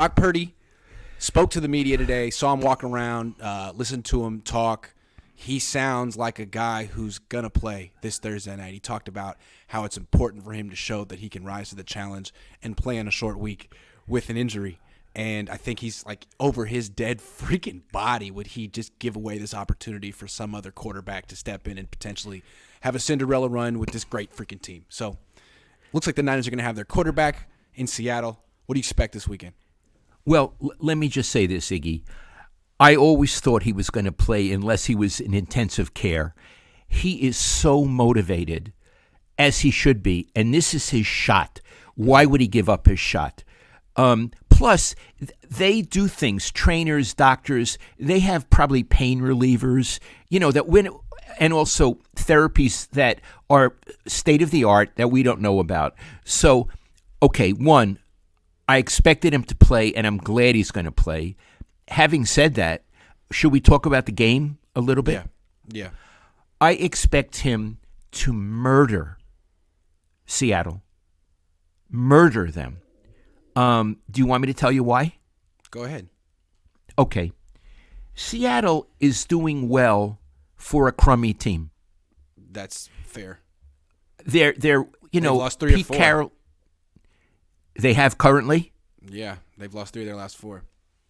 Brock Purdy spoke to the media today, saw him walking around, listened to him talk. He sounds like a guy who's going to play this Thursday night. He talked about how it's important for him to show that he can rise to the challenge and play in a short week with an injury. And I think he's like over his dead freaking body would he just give away this opportunity for some other quarterback to step in and potentially have a Cinderella run with this great freaking team. So looks like the Niners are going to have their quarterback in Seattle. What do you expect this weekend? Well, let me just say this, Iggy. I always thought he was going to play unless he was in intensive care. He is so motivated, as he should be, and this is his shot. Why would he give up his shot? Plus, they do things, trainers, doctors, they have probably pain relievers, and also therapies that are state-of-the-art that we don't know about. So, okay, one, I expected him to play, and I'm glad he's going to play. Having said that, should we talk about the game a little bit? Yeah. I expect him to murder Seattle. Murder them. Do you want me to tell you why? Go ahead. Okay. Seattle is doing well for a crummy team. That's fair. They've lost 3 Pete or 4. Carroll. They have currently? Yeah, they've lost 3 of their last 4.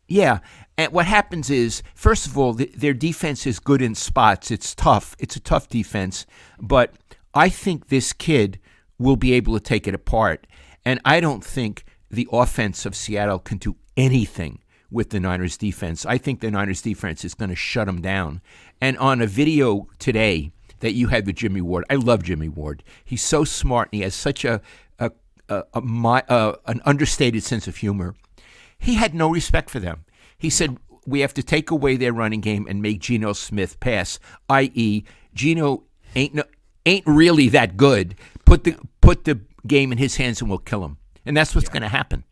Yeah, and what happens is, first of all, their defense is good in spots. It's tough. It's a tough defense, but I think this kid will be able to take it apart, and I don't think the offense of Seattle can do anything with the Niners defense. I think the Niners defense is going to shut them down. And on a video today that you had with Jimmy Ward, I love Jimmy Ward. He's so smart, and he has such an understated sense of humor. He had no respect for them. He said, we have to take away their running game and make Geno Smith pass, i.e., Geno ain't really that good. Put the game in his hands and we'll kill him. And that's what's going to happen.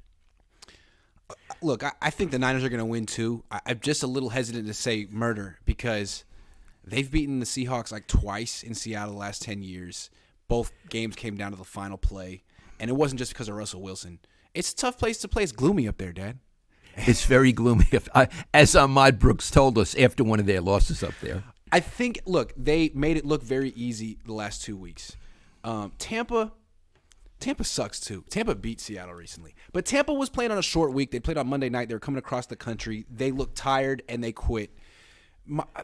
Look, I think the Niners are going to win too. I'm just a little hesitant to say murder because they've beaten the Seahawks like twice in Seattle the last 10 years. Both games came down to the final play, and it wasn't just because of Russell Wilson. It's a tough place to play. It's gloomy up there, Dad. It's very gloomy, as Ahmad Brooks told us after one of their losses up there. I think, look, they made it look very easy the last 2 weeks. Tampa sucks too. Tampa beat Seattle recently. But Tampa was playing on a short week. They played on Monday night. They were coming across the country. They looked tired, and they quit.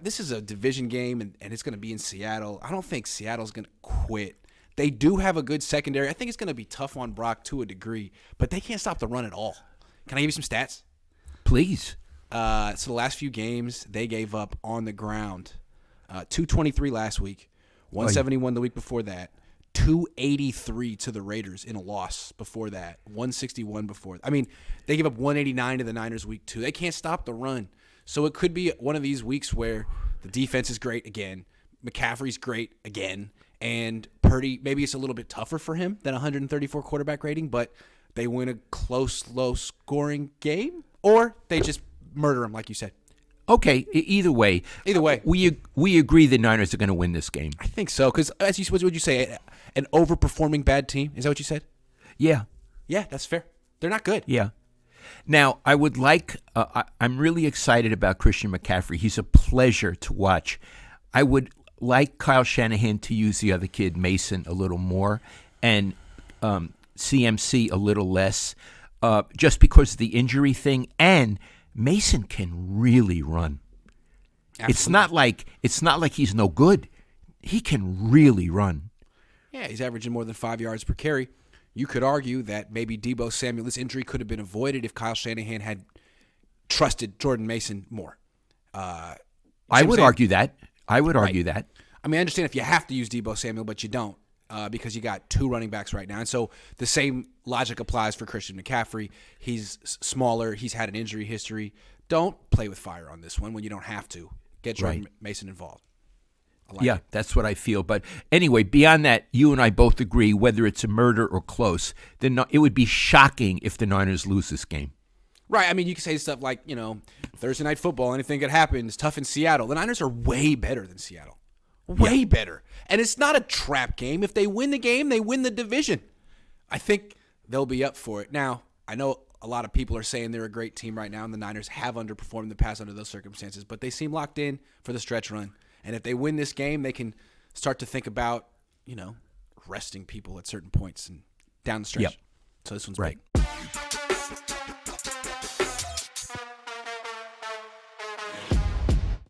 This is a division game, and it's going to be in Seattle. I don't think Seattle's going to quit. They do have a good secondary. I think it's going to be tough on Brock to a degree, but they can't stop the run at all. Can I give you some stats? Please. So the last few games, they gave up on the ground. 223 last week, 171 the week before that, 283 to the Raiders in a loss before that, 161 before. I mean, they gave up 189 to the Niners week 2. They can't stop the run. So it could be one of these weeks where the defense is great again, McCaffrey's great again, and Purdy, maybe it's a little bit tougher for him than 134 quarterback rating, but they win a close, low-scoring game, or they just murder him, like you said. Okay, either way. We agree the Niners are going to win this game. I think so, because what would you say, an overperforming bad team? Is that what you said? Yeah. Yeah, that's fair. They're not good. Yeah. Now, I would like I'm really excited about Christian McCaffrey. He's a pleasure to watch. I would like Kyle Shanahan to use the other kid, Mason, a little more, and CMC a little less, just because of the injury thing. And Mason can really run. Absolutely. It's not like he's no good. He can really run. Yeah, he's averaging more than 5 yards per carry. You could argue that maybe Deebo Samuel's injury could have been avoided if Kyle Shanahan had trusted Jordan Mason more. I would argue that. I mean, I understand if you have to use Deebo Samuel, but you don't because you got 2 running backs right now. And so the same logic applies for Christian McCaffrey. He's smaller. He's had an injury history. Don't play with fire on this one when you don't have to. Get Jordan Mason involved. That's what I feel. But anyway, beyond that, you and I both agree, whether it's a murder or close, it would be shocking if the Niners lose this game. Right. I mean, you can say stuff like, Thursday night football, anything could happen. It's tough in Seattle. The Niners are way better than Seattle. Way better. And it's not a trap game. If they win the game, they win the division. I think they'll be up for it. Now, I know a lot of people are saying they're a great team right now, and the Niners have underperformed in the past under those circumstances, but they seem locked in for the stretch run. And if they win this game, they can start to think about, resting people at certain points and down the stretch. Yep. So this one's Right. big.